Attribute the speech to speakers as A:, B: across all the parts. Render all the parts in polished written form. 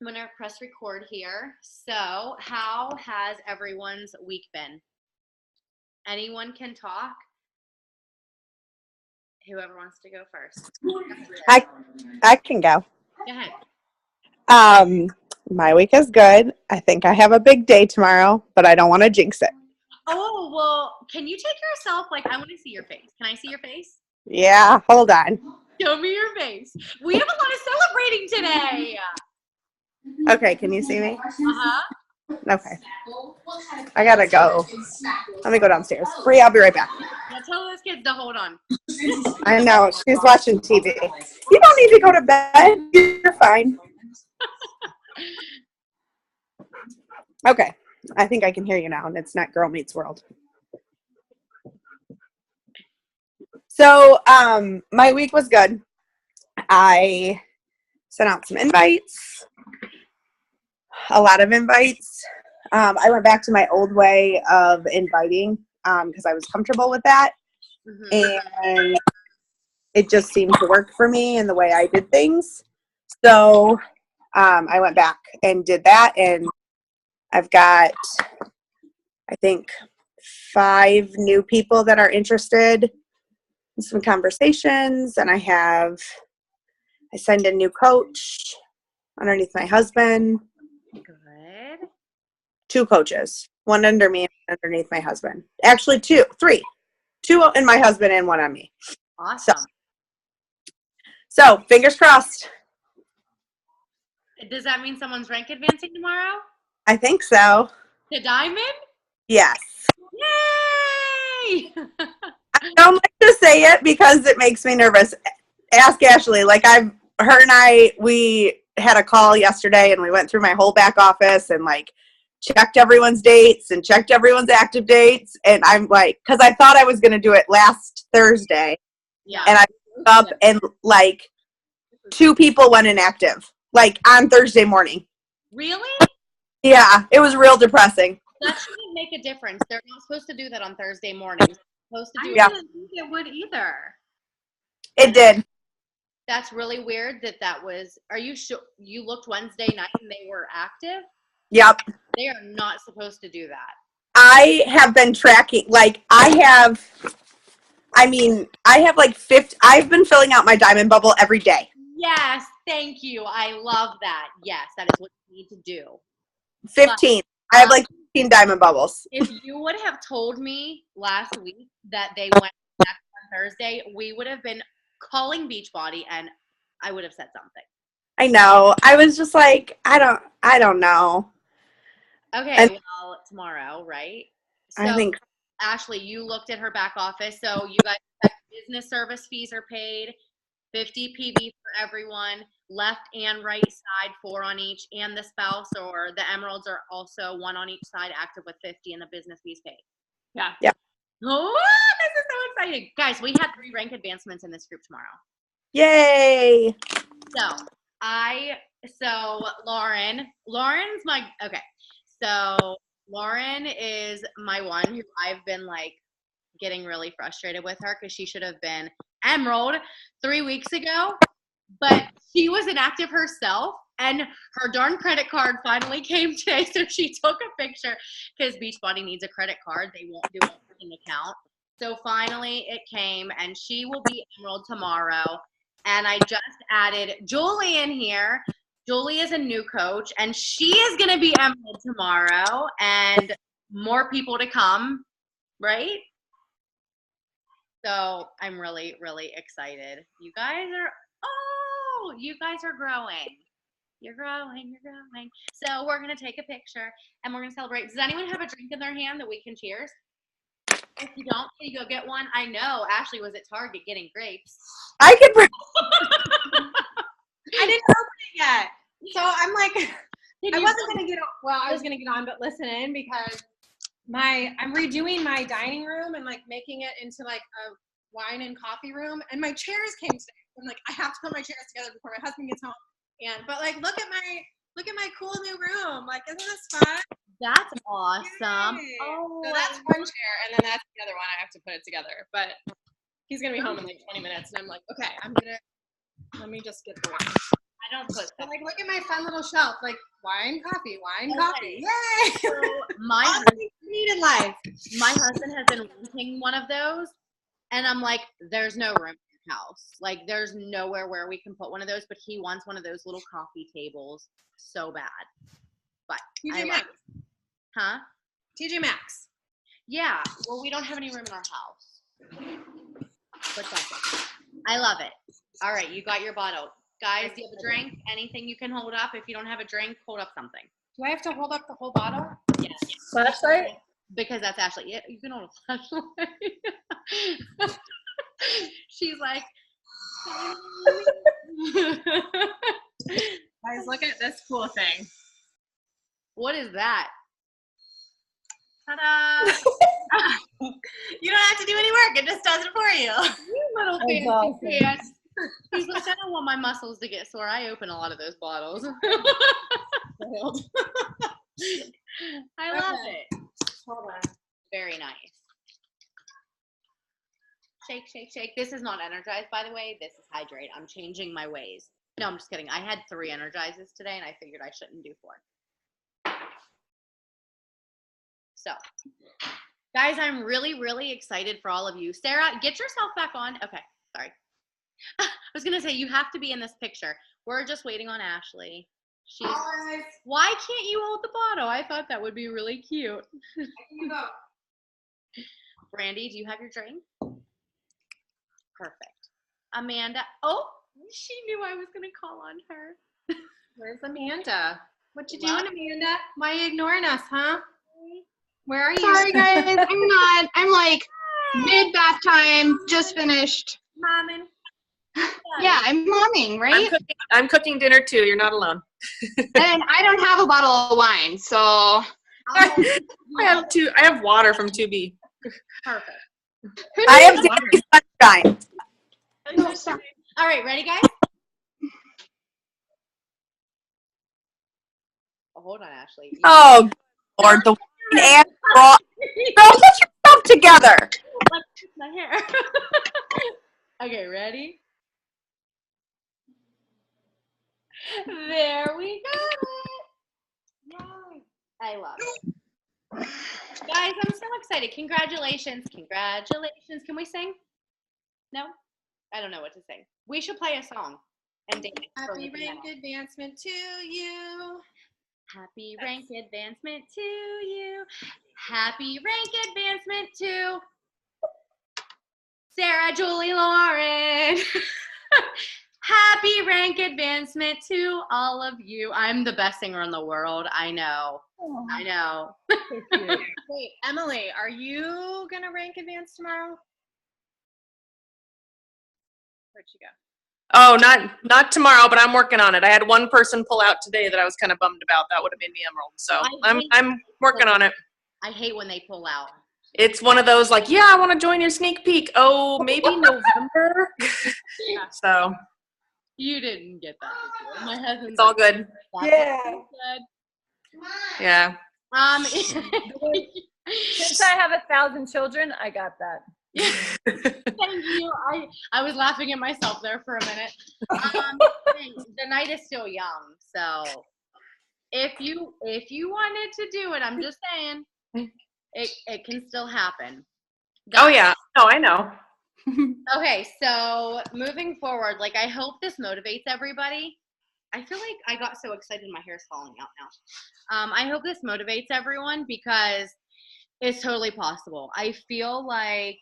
A: I'm going to press record here. So, how has everyone's week been? Anyone can talk. Whoever wants to go first.
B: I can go.
A: Go ahead.
B: My week is good. I think I have a big day tomorrow, but I don't want to jinx it.
A: Oh, well, can you take yourself? Like, I want to see your face. Can I see your face?
B: Yeah, hold on.
A: Show me your face. We have a lot of celebrating today.
B: Okay, can you see me?
A: Uh-huh.
B: Okay. I gotta go. Let me go downstairs. Bree, I'll be right back.
A: Yeah, tell those kids to hold on.
B: I know, she's watching TV. You don't need to go to bed. You're fine. Okay, I think I can hear you now, and it's not Girl Meets World. So, my week was good. I sent out some invites, a lot of invites. I went back to my old way of inviting because I was comfortable with that. And it just seemed to work for me and the way I did things. So I went back and did that, and I've got, I think, 5 new people that are interested in some conversations, and I signed a new coach underneath my husband.
A: Good.
B: 2 coaches, one under me and one underneath my husband. Actually, 3. 2 in my husband and 1 on me.
A: Awesome.
B: So fingers crossed.
A: Does that mean someone's rank advancing tomorrow?
B: I think so.
A: To Diamond?
B: Yes.
A: Yay!
B: I don't like to say it because it makes me nervous. Ask Ashley. Like we had a call yesterday and we went through my whole back office and like checked everyone's dates and checked everyone's active dates. And I'm like, because I thought I was going to do it last Thursday.
A: Yeah.
B: And I woke up and like 2 people went inactive, like on Thursday morning.
A: Really?
B: Yeah, it was real depressing.
A: That shouldn't make a difference. They're not supposed to do that on Thursday mornings. They're supposed to do I didn't think it would either.
B: It did.
A: That's really weird that was, are you sure you looked Wednesday night and they were active?
B: Yep.
A: They are not supposed to do that.
B: I have been tracking, like I have like 50, I've been filling out my diamond bubble every day.
A: Yes, thank you. I love that. Yes, that is what you need to do.
B: 15. I have like 15 diamond bubbles.
A: If you would have told me last week that they went back on Thursday, we would have been calling Beachbody and I would have said something.
B: I know. I was just like, I don't know.
A: Okay,
B: and
A: well, tomorrow, right? So,
B: I think
A: Ashley, you looked at her back office. So you guys have business service fees are paid, 50 PV for everyone, left and right side, 4 on each, and the spouse or the emeralds are also 1 on each side, active with 50, and the business fees paid. Yeah.
B: Yeah.
A: Oh, this is so exciting. Guys, we had 3 rank advancements in this group tomorrow.
B: Yay.
A: So Lauren's my, okay. So Lauren is my one who I've been like getting really frustrated with her because she should have been Emerald 3 weeks ago, but she was inactive herself and her darn credit card finally came today. So she took a picture because Beachbody needs a credit card. They won't do an account. So finally it came and she will be Emerald tomorrow. And I just added Julie in here. Julie is a new coach, and she is going to be Emerald tomorrow, and more people to come, right? So I'm really, really excited. You guys are growing. You're growing. So we're going to take a picture, and we're going to celebrate. Does anyone have a drink in their hand that we can cheers? If you don't, can you go get one? I know Ashley was at Target getting grapes.
B: I can bring
C: I didn't open it yet. So I'm like, I wasn't going to get on. Well, I was going to get on, but listen in because I'm redoing my dining room and like making it into like a wine and coffee room. And my chairs came today. I'm like, I have to put my chairs together before my husband gets home. But like, look at my cool new room. Like, isn't this fun?
A: That's awesome.
C: Yay.
A: Oh,
C: so that's one chair, and then that's the other one. I have to put it together. But he's gonna be home in like 20 minutes, and I'm like, okay, let me just get the one.
A: I don't put
C: But
A: stuff.
C: like, look at my fun little shelf. Like wine, coffee,
A: Okay.
C: coffee. Yay!
A: So my
C: All the things you need in life.
A: my husband has been renting one of those, and I'm like, there's no room in your house. Like, there's nowhere where we can put one of those. But he wants one of those little coffee tables so bad. But I
C: TJ
A: love
C: Maxx.
A: it. Huh?
C: TJ Maxx.
A: Yeah. Well, we don't have any room in our house. But that's it. I love it. All right, you got your bottle. Guys, do you have a drink? Anything you can hold up? If you don't have a drink, hold up something.
C: Do I have to hold up the whole bottle?
A: Yes.
D: Flashlight?
A: Because that's Ashley. Yeah, you can hold a flashlight. She's like,
C: Guys, look at this cool thing.
A: what is that?
C: Ta-da! You don't have to do any work. It just does it for you.
A: You little
D: That's
A: fancy
D: awesome.
A: pants. She's like, I don't want my muscles to get sore. I open a lot of those bottles. I love
C: Okay.
A: it.
C: Hold on.
A: Very nice. Shake, shake, shake. This is not energized, by the way. This is hydrate. I'm changing my ways. No, I'm just kidding. I had 3 energizes today, and I figured I shouldn't do 4. So, guys, I'm really, really excited for all of you. Sarah, get yourself back on. Okay, sorry. I was going to say, you have to be in this picture. We're just waiting on Ashley. She's.
C: Guys,
A: Why can't you hold the bottle? I thought that would be really cute.
C: I can go.
A: Brandy, do you have your drink? Perfect. Amanda. Oh, she knew I was going to call on her.
C: Where's Amanda? What you
A: Love-
C: doing, Amanda? Why you ignoring us, huh? Where are you?
E: Sorry, guys. I'm not. I'm like mid bath time, just finished.
C: Momming.
E: Yeah, I'm momming, right?
D: I'm cooking dinner too. You're not alone.
E: And I don't have a bottle of wine, so
D: I have water from 2B.
A: Perfect.
E: who
B: I have
E: needs
B: Danny Sunshine.
E: No, sorry.
A: All right, ready, guys? Oh, hold on, Ashley.
B: Oh, Lord, the wine and raw. Girl, get yourself together.
A: Like, my hair. Okay, ready? There we go. Yay. I love it. Guys, I'm so excited. Congratulations. Congratulations. Can we sing? No? I don't know what to sing. We should play a song and dance. for
C: Happy
A: Ricky
C: rank
A: Medal.
C: advancement to you.
A: Happy rank advancement to you. Happy rank advancement to Sarah Julie Lauren. Happy rank advancement to all of you. I'm the best singer in the world. I know. I know.
C: Wait, Emily, are you gonna rank advance tomorrow? Where'd she go?
D: Oh, not tomorrow, but I'm working on it. I had one person pull out today that I was kind of bummed about. That would have made me emerald. So I'm working on it.
A: I hate when they pull out.
D: It's one of those like, yeah, I want to join your sneak peek. Oh, maybe November. So
A: You didn't get that. Did you? My husband's
D: it's all
A: like,
D: good.
A: "That's
B: Yeah.
A: what he said."
D: Yeah.
F: Since I have 1,000 children, I got that.
A: Thank you. I was laughing at myself there for a minute. The night is still young, so if you wanted to do it, I'm just saying, it can still happen.
D: Oh yeah. No, I know.
A: Okay, so moving forward, like I hope this motivates everybody. I feel like I got so excited, my hair's falling out now. I hope this motivates everyone because it's totally possible. I feel like,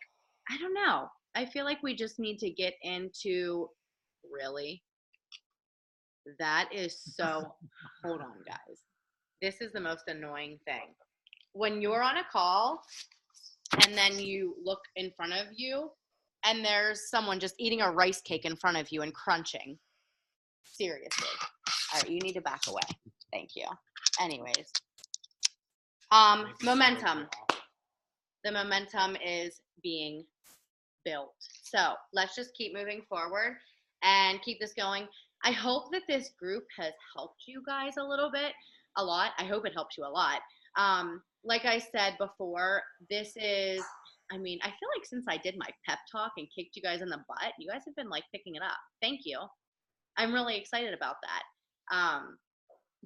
A: I don't know. I feel like we just need to get into, really? That is so, hold on, guys. This is the most annoying thing. When you're on a call and then you look in front of you and there's someone just eating a rice cake in front of you and crunching. Seriously. All right, you need to back away. Thank you. Anyways. Momentum. The momentum is being built. So let's just keep moving forward and keep this going. I hope that this group has helped you guys a lot. I hope it helps you a lot. Like I said before, this is, I feel like since I did my pep talk and kicked you guys in the butt, you guys have been like picking it up. Thank you. I'm really excited about that.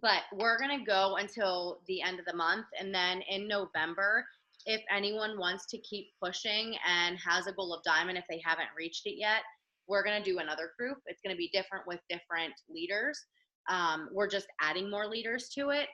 A: But we're going to go until the end of the month. And then in November, if anyone wants to keep pushing and has a goal of diamond, if they haven't reached it yet, we're going to do another group. It's going to be different with different leaders. We're just adding more leaders to it.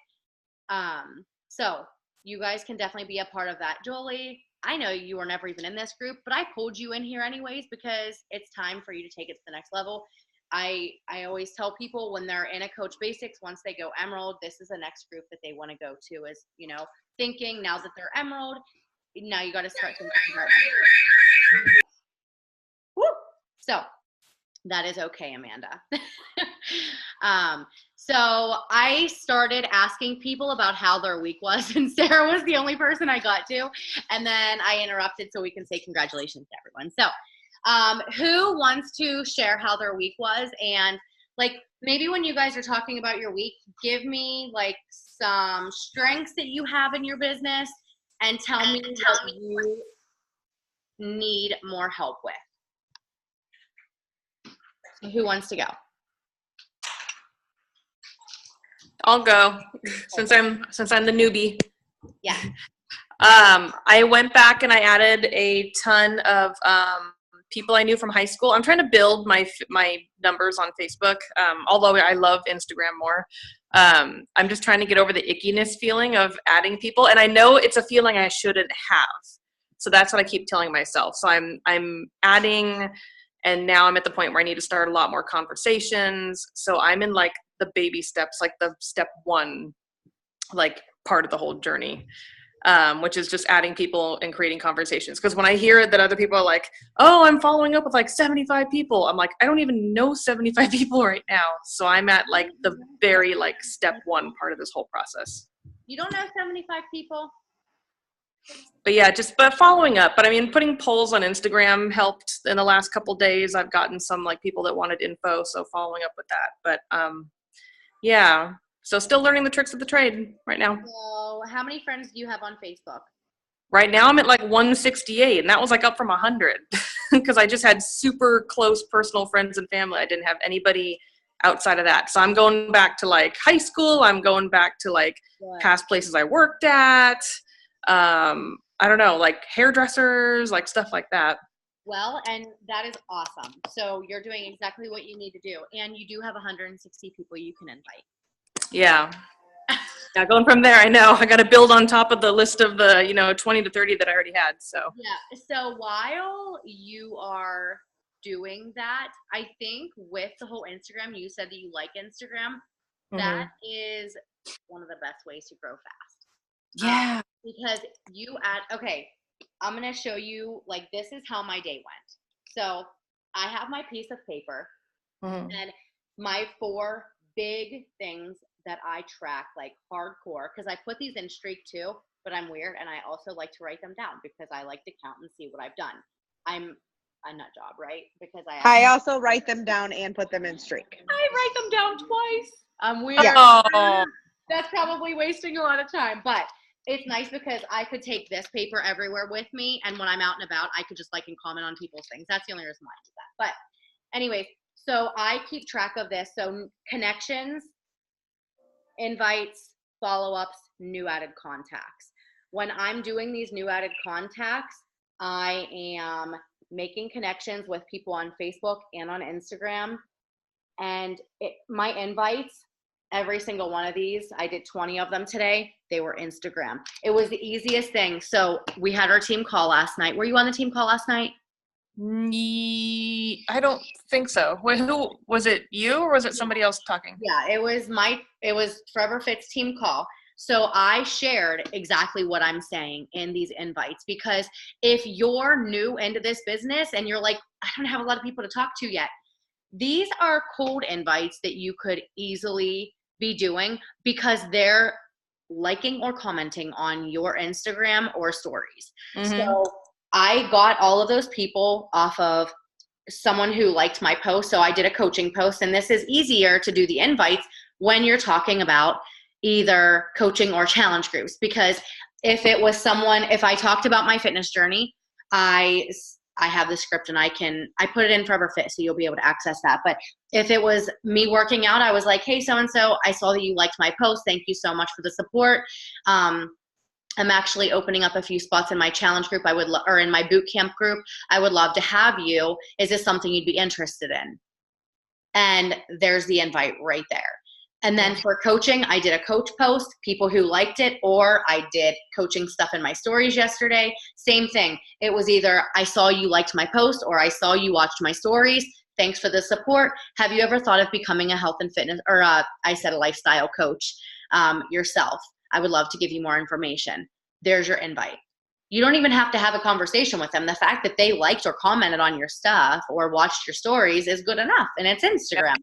A: So you guys can definitely be a part of that. Jolie, I know you were never even in this group, but I pulled you in here anyways because it's time for you to take it to the next level. I always tell people when they're in a Coach Basics, once they go Emerald, this is the next group that they want to go to is, you know, thinking now that they're Emerald, now you got to start thinking about it. Woo! So that is okay, Amanda. So I started asking people about how their week was, and Sarah was the only person I got to. And then I interrupted so we can say congratulations to everyone. So who wants to share how their week was? And like maybe when you guys are talking about your week, give me like some strengths that you have in your business and tell me what you need more help with. Who wants to go?
D: I'll go since I'm the newbie.
A: Yeah.
D: I went back and I added a ton of people I knew from high school. I'm trying to build my numbers on Facebook, although I love Instagram more. I'm just trying to get over the ickiness feeling of adding people, and I know it's a feeling I shouldn't have. So that's what I keep telling myself. So I'm adding, and now I'm at the point where I need to start a lot more conversations. So I'm in like the baby steps, like the step one, like part of the whole journey. Which is just adding people and creating conversations. Because when I hear that other people are like, oh, I'm following up with like 75 people, I'm like, I don't even know 75 people right now. So I'm at like the very like step one part of this whole process.
A: You don't know 75 people?
D: But yeah, but following up. But I mean, putting polls on Instagram helped in the last couple days. I've gotten some like people that wanted info, so following up with that. But yeah. So still learning the tricks of the trade right now.
A: So how many friends do you have on Facebook?
D: Right now I'm at like 168, and that was like up from 100 because I just had super close personal friends and family. I didn't have anybody outside of that. So I'm going back to like high school. I'm going back to like past places I worked at. I don't know, like hairdressers, like stuff like that.
A: Well, and that is awesome. So you're doing exactly what you need to do. And you do have 160 people you can invite.
D: Yeah. Yeah, going from there, I know. I got to build on top of the list of the, 20 to 30 that I already had, so.
A: Yeah, so while you are doing that, I think with the whole Instagram, you said that you like Instagram. That is one of the best ways to grow fast.
D: Yeah.
A: Because okay, I'm going to show you, like, this is how my day went. So I have my piece of paper and my 4 big things that I track like hardcore, because I put these in Streak too, but I'm weird and I also like to write them down because I like to count and see what I've done. I'm a nut job, right? Because
B: I also write them down and put them in Streak.
A: I write them down twice. I'm weird.
B: Yeah.
D: Oh.
A: That's probably wasting a lot of time, but it's nice because I could take this paper everywhere with me, and when I'm out and about, I could just like and comment on people's things. That's the only reason why I do that. But anyways, so I keep track of this. So connections, invites, follow-ups, new added contacts. When I'm doing these new added contacts, I am making connections with people on Facebook and on Instagram. And my invites, every single one of these, I did 20 of them today. They were Instagram. It was the easiest thing. So we had our team call last night. Were you on the team call last night?
D: I don't think so. Wait, who was it? You or was it somebody else talking?
A: Yeah, it was Forever Fit's team call. So I shared exactly what I'm saying in these invites, because if you're new into this business and you're like, I don't have a lot of people to talk to yet, these are cold invites that you could easily be doing because they're liking or commenting on your Instagram or stories. So I got all of those people off of someone who liked my post. So I did a coaching post, and this is easier to do the invites when you're talking about either coaching or challenge groups. Because if I talked about my fitness journey, I I have the script and I put it in Forever Fit, so you'll be able to access that. But if it was me working out, I was like, hey, so-and-so, I saw that you liked my post. Thank you so much for the support. I'm actually opening up a few spots in my challenge group. Or in my boot camp group. I would love to have you. Is this something you'd be interested in? And there's the invite right there. And then for coaching, I did a coach post, people who liked it, or I did coaching stuff in my stories yesterday. Same thing. It was either I saw you liked my post or I saw you watched my stories. Thanks for the support. Have you ever thought of becoming a health and fitness, or a lifestyle coach yourself? I would love to give you more information. There's your invite. You don't even have to have a conversation with them. The fact that they liked or commented on your stuff or watched your stories is good enough, and it's Instagram.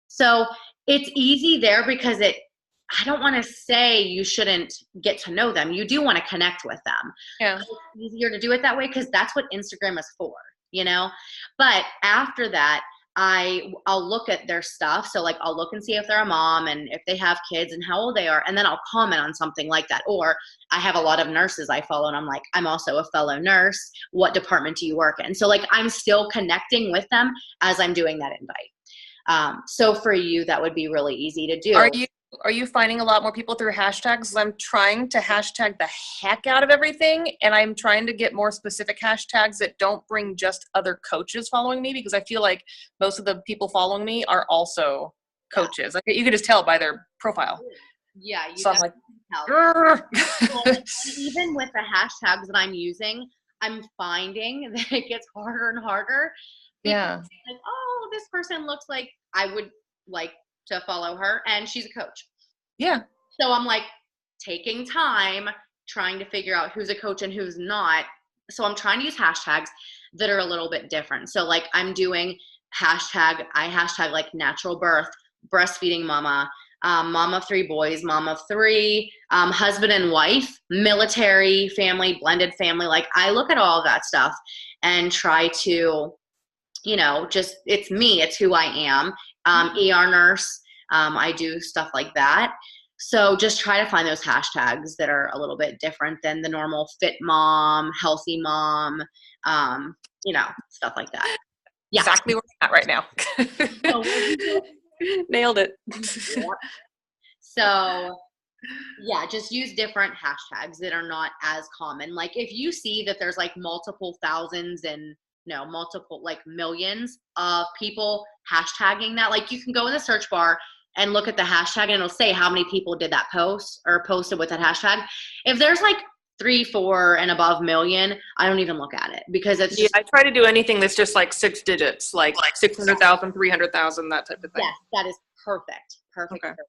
A: So it's easy there because I don't want to say you shouldn't get to know them. You do want to connect with them.
D: Yeah.
A: It's easier to do it that way because that's what Instagram is for, But after that, I'll look at their stuff. So like I'll look and see if they're a mom and if they have kids and how old they are. And then I'll comment on something like that. Or I have a lot of nurses I follow and I'm like, I'm also a fellow nurse. What department do you work in? So like I'm still connecting with them as I'm doing that invite. So for you, that would be really easy to do.
D: Are you finding a lot more people through hashtags? I'm trying to hashtag the heck out of everything, and I'm trying to get more specific hashtags that don't bring just other coaches following me, because I feel like most of the people following me are also coaches. Like you can just tell by their profile.
A: Yeah, you
D: so I'm like,
A: well, even with the hashtags that I'm using, I'm finding that it gets harder and harder.
D: Yeah.
A: Like, oh, this person looks like I would like to follow her, and she's a coach.
D: Yeah.
A: So I'm like taking time trying to figure out who's a coach and who's not. So I'm trying to use hashtags that are a little bit different. So like I'm doing I hashtag like natural birth, breastfeeding mama, mom of 3 boys, mom of 3, husband and wife, military family, blended family. Like I look at all of that stuff and try to, just it's me, it's who I am. ER nurse. I do stuff like that. So just try to find those hashtags that are a little bit different than the normal fit mom, healthy mom, stuff like that. Yeah.
D: Exactly where I'm at right now. Nailed it.
A: So yeah, just use different hashtags that are not as common. Like if you see that there's like multiple thousands and multiple like millions of people hashtagging that, like you can go in the search bar and look at the hashtag and it'll say how many people did that post or posted with that hashtag. If there's like 3, 4 and above million, I don't even look at it because it's just,
D: I try to do anything that's just like 6 digits, like 600,000, 300,000, that type of thing.
A: Yes, that is perfect.
D: Okay.
A: Perfect.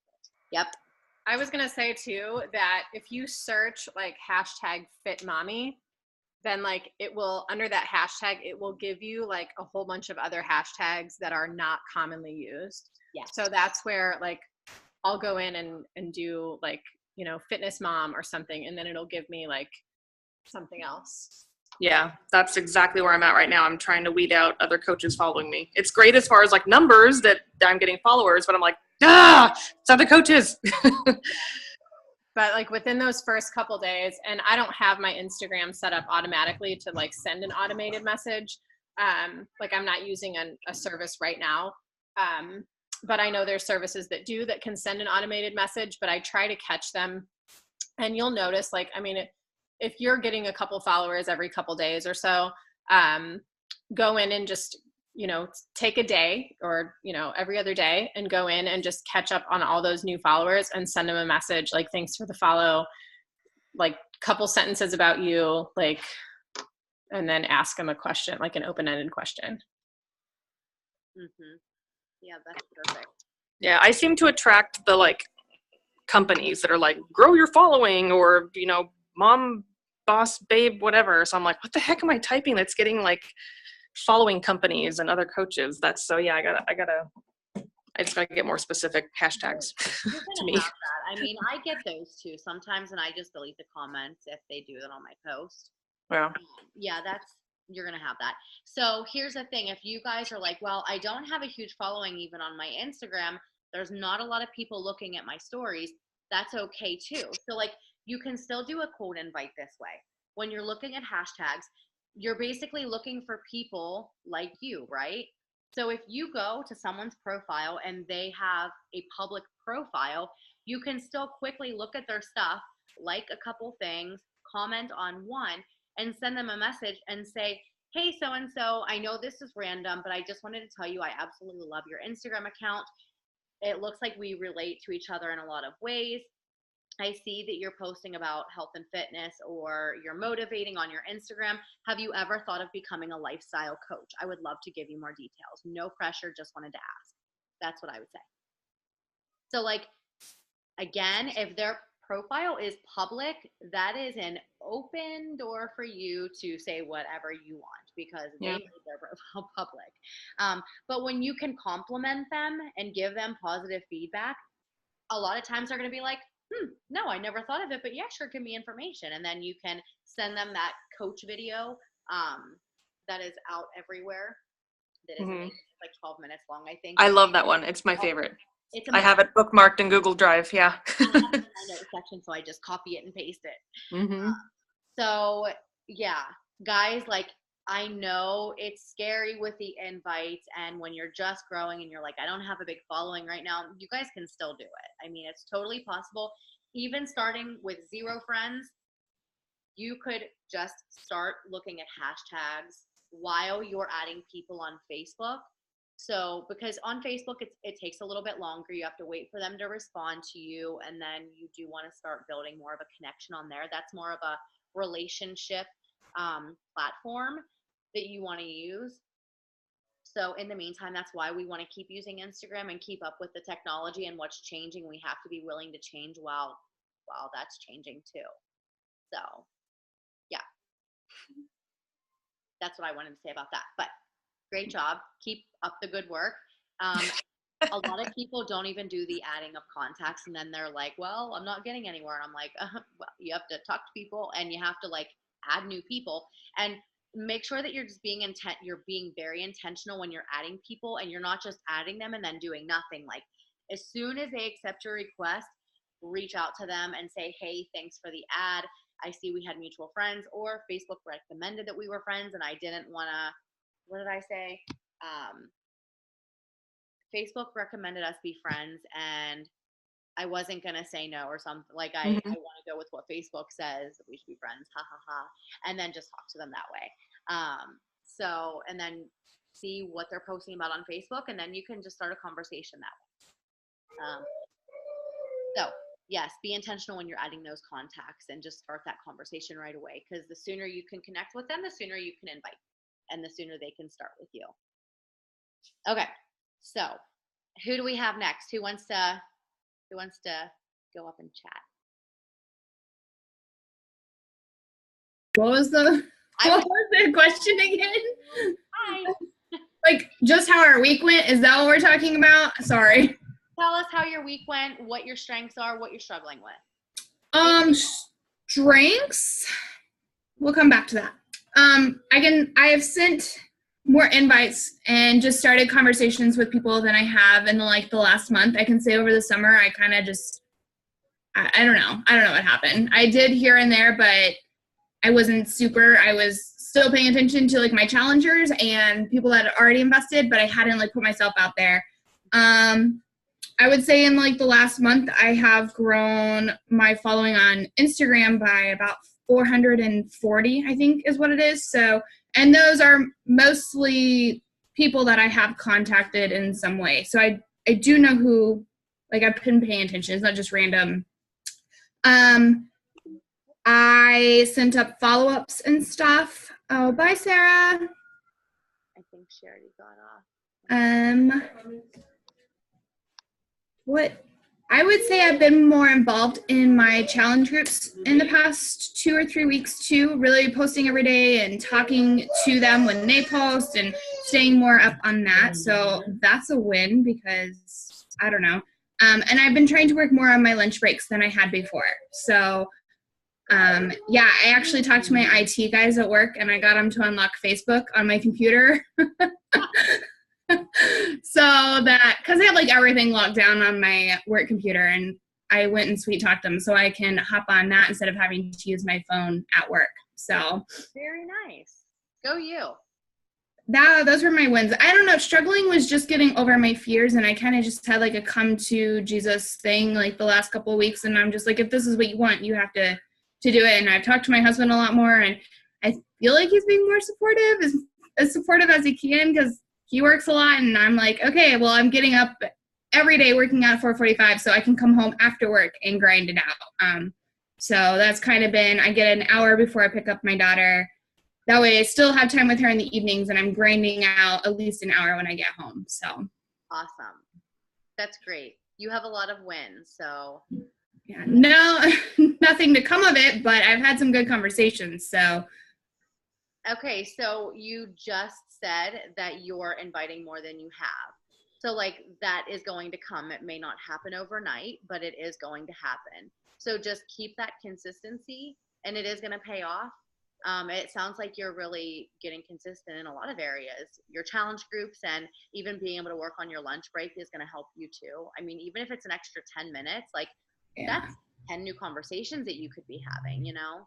A: Yep.
C: I was going to say too, that if you search like hashtag fit mommy, then like it will, under that hashtag, it will give you like a whole bunch of other hashtags that are not commonly used.
A: Yeah.
C: So that's where like I'll go in and do like, fitness mom or something, and then it'll give me like something else.
D: Yeah, that's exactly where I'm at right now. I'm trying to weed out other coaches following me. It's great as far as like numbers that I'm getting followers, but I'm like, it's other coaches.
C: But like within those first couple days, and I don't have my Instagram set up automatically to like send an automated message. Like I'm not using a service right now. But I know there's services that can send an automated message, but I try to catch them. And you'll notice, like, I mean, if you're getting a couple followers every couple days or so, go in and just, take a day or, every other day and go in and just catch up on all those new followers and send them a message like, thanks for the follow, like couple sentences about you, like, and then ask them a question, like an open-ended question.
A: Mm-hmm. Yeah, that's perfect.
D: Yeah, I seem to attract the like companies that are like, grow your following, or, mom, boss, babe, whatever. So I'm like, what the heck am I typing that's getting like following companies and other coaches? That's so, yeah, I just gotta get more specific hashtags to me.
A: Have that. I mean, I get those too sometimes, and I just delete the comments if they do that on my post.
D: Wow.
A: Yeah, you're going to have that. So here's the thing. If you guys are like, well, I don't have a huge following even on my Instagram, there's not a lot of people looking at my stories, that's okay too. So like you can still do a cold invite this way. When you're looking at hashtags, you're basically looking for people like you, right? So if you go to someone's profile and they have a public profile, you can still quickly look at their stuff, like a couple things, comment on one, and send them a message and say, hey, so-and-so, I know this is random, but I just wanted to tell you I absolutely love your Instagram account. It looks like we relate to each other in a lot of ways. I see that you're posting about health and fitness, or you're motivating on your Instagram. Have you ever thought of becoming a lifestyle coach? I would love to give you more details. No pressure, just wanted to ask. That's what I would say. So like, again, if their profile is public, that is an open door for you to say whatever you want, because they made their profile public. But when you can compliment them and give them positive feedback, a lot of times they're going to be like, no, I never thought of it, but yeah, sure, give me information. And then you can send them that coach video that is out everywhere. That is like 12 minutes long, I think.
D: I love that one. It's my favorite.
A: It's
D: I have it bookmarked in Google Drive. Yeah.
A: I have it in my notes section, so I just copy it and paste it. So yeah, guys, like, I know it's scary with the invites, and when you're just growing and you're like, I don't have a big following right now, you guys can still do it. I mean, it's totally possible. Even starting with 0 friends, you could just start looking at hashtags while you're adding people on Facebook. So, because on Facebook, it takes a little bit longer. You have to wait for them to respond to you, and then you do want to start building more of a connection on there. That's more of a relationship platform that you want to use. So in the meantime, that's why we want to keep using Instagram and keep up with the technology and what's changing. We have to be willing to change while that's changing too. So yeah, that's what I wanted to say about that. But great job. Keep up the good work. A lot of people don't even do the adding of contacts, and then they're like, well, I'm not getting anywhere. And I'm like, well, you have to talk to people, and you have to like add new people, and make sure that you're just being you're being very intentional when you're adding people, and you're not just adding them and then doing nothing. Like, as soon as they accept your request, reach out to them and say, hey, thanks for the ad. I see we had mutual friends, or Facebook recommended that we were friends, and I didn't want to, what did I say? Facebook recommended us be friends, and I wasn't going to say no or something. Like, I want to go with what Facebook says, that we should be friends, ha, ha, ha, and then just talk to them that way. So, and then see what they're posting about on Facebook, and then you can just start a conversation that way. So, yes, be intentional when you're adding those contacts, and just start that conversation right away, because the sooner you can connect with them, the sooner you can invite, and the sooner they can start with you. Okay, so who do we have next? Who wants to go up and chat?
G: What was the question again?
A: Hi.
G: Like, just how our week went? Is that what we're talking about? Sorry.
A: Tell us how your week went, what your strengths are, what you're struggling with.
G: Strengths? We'll come back to that. I have sent more invites and just started conversations with people than I have in the last month. I can say over the summer, I kind of just, I don't know what happened. I did here and there, but I wasn't I was still paying attention to my challengers and people that had already invested, but I hadn't put myself out there. I would say in the last month, I have grown my following on Instagram by about 440, I think is what it is. So, and those are mostly people that I have contacted in some way. So I do know who, I've been paying attention. It's not just random. I sent up follow-ups and stuff. Oh, bye, Sarah.
A: I think she already got off.
G: What I would say, I've been more involved in my challenge groups in the past 2 or 3 weeks too, really posting every day and talking to them when they post and staying more up on that. So that's a win, because I don't know. And I've been trying to work more on my lunch breaks than I had before. So yeah, I actually talked to my IT guys at work, and I got them to unlock Facebook on my computer. So that, because I have everything locked down on my work computer, and I went and sweet talked them so I can hop on that instead of having to use my phone at work. So
A: very nice. Go you.
G: Those were my wins. I don't know. Struggling was just getting over my fears, and I kind of just had like a come to Jesus thing like the last couple of weeks, and I'm just like, if this is what you want, you have to do it. And I've talked to my husband a lot more, and I feel like he's being more supportive, as supportive as he can, because he works a lot, and I'm like, okay, well, I'm getting up every day working out at 4:45, so I can come home after work and grind it out. So that's kind of been, I get an hour before I pick up my daughter. That way I still have time with her in the evenings, and I'm grinding out at least an hour when I get home. So
A: awesome. That's great. You have a lot of wins. So
G: yeah, no, nothing to come of it, but I've had some good conversations. So
A: okay, so you just said that you're inviting more than you have. So like that is going to come. It may not happen overnight, but it is going to happen. So just keep that consistency, and it is going to pay off. It sounds like you're really getting consistent in a lot of areas. Your challenge groups and even being able to work on your lunch break is going to help you too. I mean, even if it's an extra 10 minutes, like that's 10 new conversations that you could be having, you know?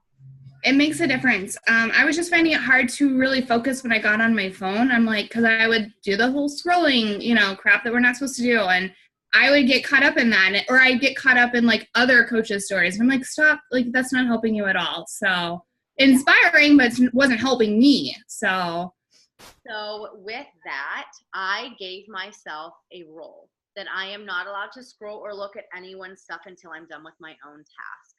G: It makes a difference. I was just finding it hard to really focus when I got on my phone. I'm like, because I would do the whole scrolling, crap that we're not supposed to do. And I would get caught up in that, or I'd get caught up in like other coaches' stories. I'm like, stop, like that's not helping you at all. So inspiring, but it wasn't helping me. So
A: with that, I gave myself a rule that I am not allowed to scroll or look at anyone's stuff until I'm done with my own task.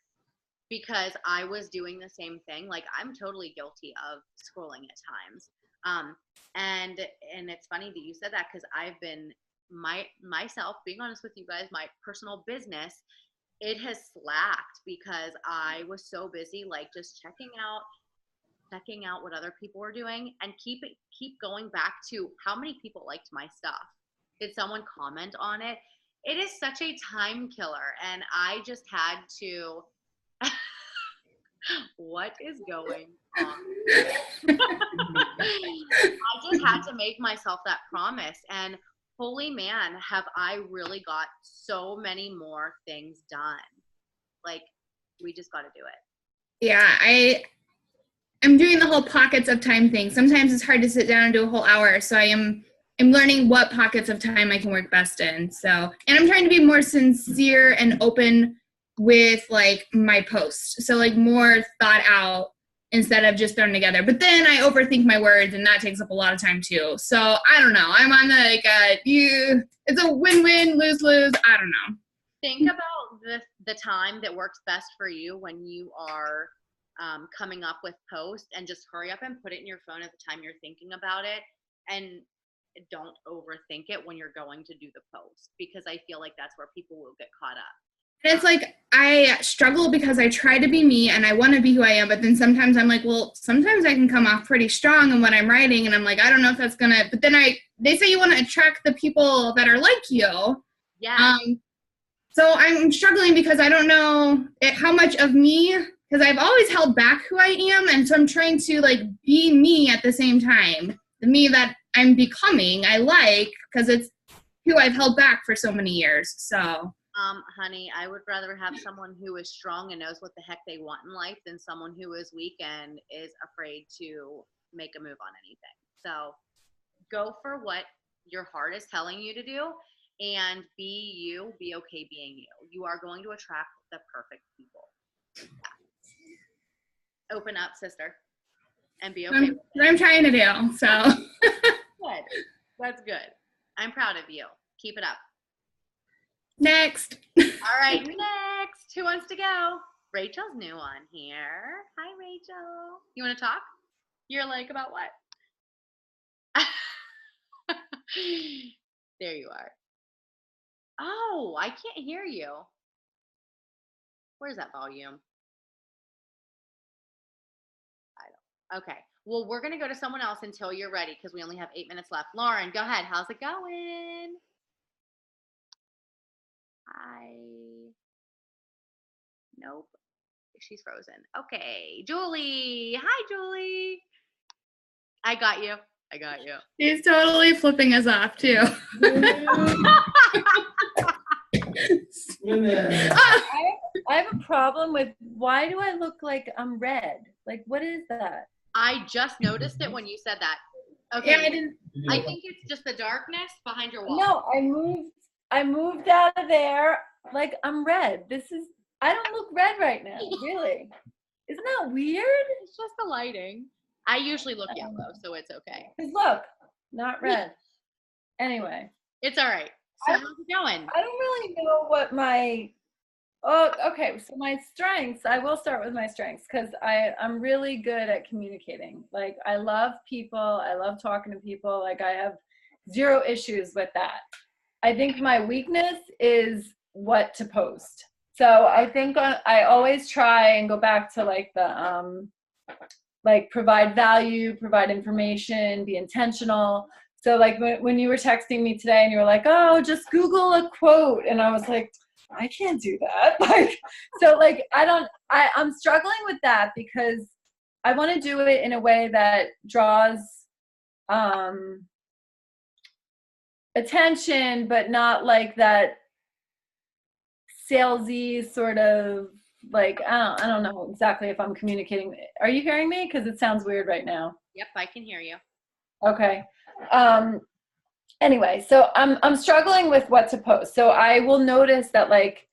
A: Because I was doing the same thing. Like I'm totally guilty of scrolling at times. And it's funny that you said that, because I've been myself, being honest with you guys, my personal business, it has slacked because I was so busy, like just checking out what other people were doing, and keep going back to how many people liked my stuff. Did someone comment on it? It is such a time killer, and I just had to. What is going on? I just had to make myself that promise, and holy man, have I really got so many more things done. Like, we just got to do it.
G: Yeah, I'm doing the whole pockets of time thing. Sometimes it's hard to sit down and do a whole hour, so I'm learning what pockets of time I can work best in. So, and I'm trying to be more sincere and open with like my posts, so like more thought out instead of just thrown together. But then I overthink my words, and that takes up a lot of time too. So I don't know, I'm on the it's a win-win, lose-lose. I don't know.
A: Think about the time that works best for you when you are coming up with posts, and just hurry up and put it in your phone at the time you're thinking about it, and don't overthink it when you're going to do the post, because I feel like that's where people will get caught up.
G: And it's like I struggle because I try to be me and I want to be who I am, but then sometimes I'm like, well, sometimes I can come off pretty strong in what I'm writing, and I'm like, I don't know if that's gonna. But then they say you want to attract the people that are like you.
A: Yeah.
G: So I'm struggling because I don't know how much of me, because I've always held back who I am, and so I'm trying to like be me at the same time. The me that I'm becoming, I like, because it's who I've held back for so many years. So.
A: Honey, I would rather have someone who is strong and knows what the heck they want in life than someone who is weak and is afraid to make a move on anything. So go for what your heart is telling you to do, and be you, be okay being you. You are going to attract the perfect people. Yeah. Open up, sister, and be okay.
G: What I'm trying to do, so.
A: Good. That's good. I'm proud of you. Keep it up.
G: Next.
A: All right, next. Who wants to go? Rachel's new on here. Hi, Rachel. You want to talk? You're like, about what? There you are. Oh, I can't hear you. Where's that volume? Okay. Well, we're going to go to someone else until you're ready, because we only have 8 minutes left. Lauren, go ahead. How's it going? Hi. Nope. She's frozen. Okay. Julie. Hi, Julie. I got you.
G: He's totally flipping us off, too.
F: I have a problem with, why do I look like I'm red? Like, what is that?
A: I just noticed it when you said that. Okay.
G: Yeah, I didn't.
A: I think it's just the darkness behind your wall.
F: No, I moved out of there. Like, I'm red. I don't look red right now, really. Isn't that weird?
A: It's just the lighting. I usually look yellow, so it's okay.
F: 'Cause look, not red. Anyway,
A: It's all right. So how's it going?
F: I don't really know what okay, so my strengths, I will start with my strengths because I'm really good at communicating. Like, I love people. I love talking to people. Like, I have zero issues with that. I think my weakness is what to post. So I think I always try and go back to like the like provide value, provide information, be intentional. So like when you were texting me today and you were like, oh, just Google a quote, and I was like, I can't do that. Like, so like I'm struggling with that because I want to do it in a way that draws attention, but not like that salesy sort of like, I don't know exactly if I'm communicating. Are you hearing me? Because it sounds weird right now.
A: Yep, I can hear you.
F: Okay. Anyway, so I'm struggling with what to post. So I will notice that like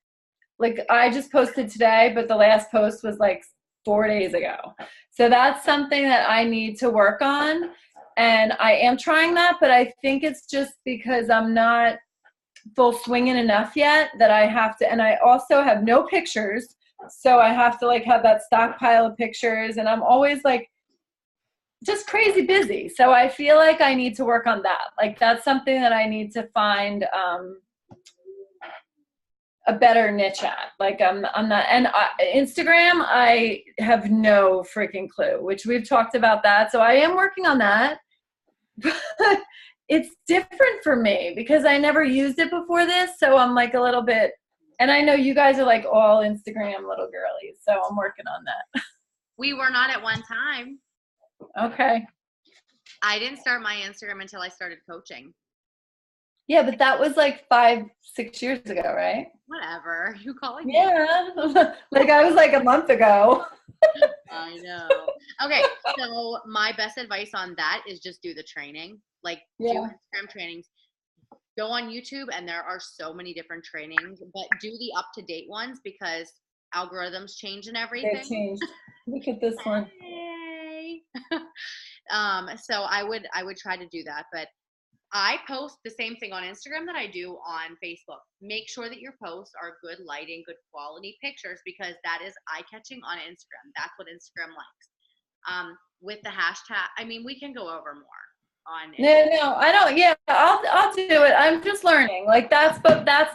F: I just posted today, but the last post was like 4 days ago. So that's something that I need to work on. And I am trying that, but I think it's just because I'm not full swinging enough yet that I have to, and I also have no pictures. So I have to like have that stockpile of pictures, and I'm always like just crazy busy. So I feel like I need to work on that. Like, that's something that I need to find a better niche at. Like, I'm not, and Instagram, I have no freaking clue, which we've talked about that. So I am working on that, but it's different for me because I never used it before this. So I'm like a little bit, and I know you guys are like all Instagram little girlies. So I'm working on that.
A: We were not at one time.
F: Okay.
A: I didn't start my Instagram until I started coaching.
F: Yeah, but that was like 5-6 years ago, right?
A: Whatever. You calling me?
F: Yeah. Like, I was like a month ago.
A: I know. Okay, so my best advice on that is just do the training. Like, do Instagram trainings. Go on YouTube, and there are so many different trainings, but do the up-to-date ones because algorithms change and everything.
F: They changed. Look at this one.
A: Hey. So I would try to do that, but I post the same thing on Instagram that I do on Facebook. Make sure that your posts are good lighting, good quality pictures, because that is eye-catching on Instagram. That's what Instagram likes. With the hashtag, I mean, we can go over more on Instagram.
F: No, I don't. Yeah, I'll do it. I'm just learning. Like, that's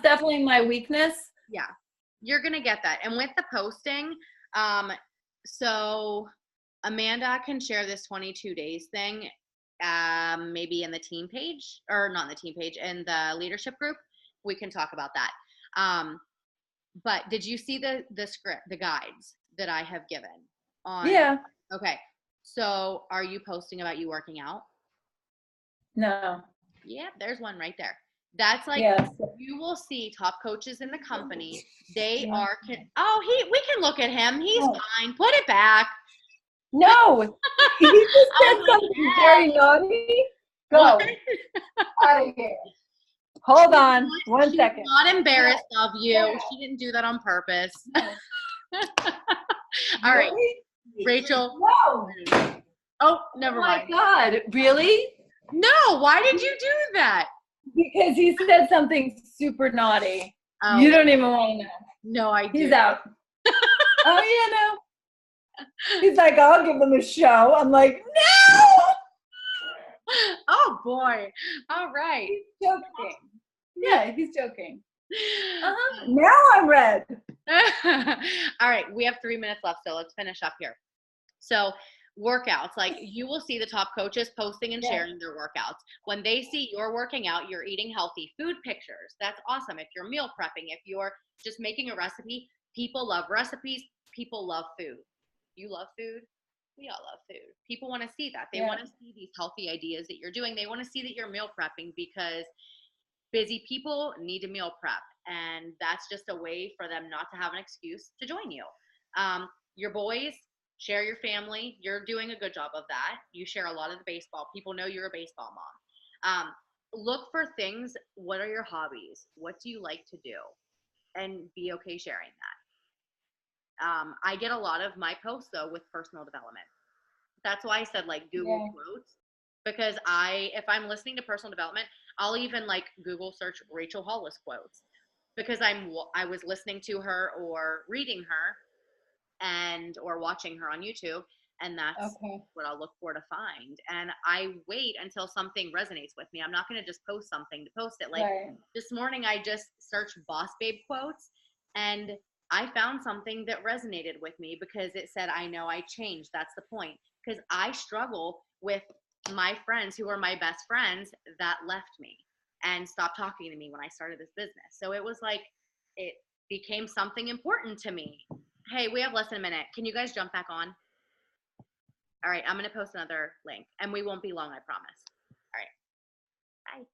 F: definitely my weakness.
A: Yeah, you're gonna get that. And with the posting, so Amanda can share this 22 days thing, maybe in the team page, or not in the team page, in the leadership group. We can talk about that. But did you see the script, the guides that I have given on?
F: Yeah.
A: Okay. So are you posting about you working out?
F: No.
A: Yeah, there's one right there. That's like,
F: Yes.
A: you will see top coaches in the company. They are, we can look at him. He's fine. Put it back.
F: No. He just said something very naughty. Go. Out of here. Hold on. One
A: She's
F: second.
A: not embarrassed of you. She didn't do that on purpose. All right. Rachel.
F: No.
A: Oh, never mind.
F: Oh my God. Really?
A: No, why did you do that?
F: Because he said something super naughty.
A: Oh.
F: You don't even want to know.
A: No, I do.
F: He's out. Oh, yeah, no. He's like, I'll give them a show. I'm like, no!
A: Oh, boy. All right.
F: He's joking. Yeah, he's joking. Now I'm red.
A: All right, we have 3 minutes left, so let's finish up here. So workouts, like, you will see the top coaches posting and sharing their workouts. When they see you're working out, you're eating healthy food pictures. That's awesome. If you're meal prepping, if you're just making a recipe, people love recipes. People love food. You love food. We all love food. People want to see that. They want to see these healthy ideas that you're doing. They want to see that you're meal prepping, because busy people need to meal prep, and that's just a way for them not to have an excuse to join you. Your boys, Share your family. You're doing a good job of that. You share a lot of the baseball. People know you're a baseball mom. Look for things. What are your hobbies? What do you like to do? And be okay sharing that. I get a lot of my posts though with personal development. That's why I said like Google quotes, because if I'm listening to personal development, I'll even like Google search Rachel Hollis quotes, because I was listening to her or reading her or watching her on YouTube, and that's what I'll look for to find. And I wait until something resonates with me. I'm not going to just post something to post it. Like this morning, I just searched Boss Babe quotes, and I found something that resonated with me because it said, I know I changed. That's the point. Because I struggle with my friends who are my best friends that left me and stopped talking to me when I started this business. So it was like, it became something important to me. Hey, we have less than a minute. Can you guys jump back on? All right, I'm going to post another link, and we won't be long, I promise. All right, bye.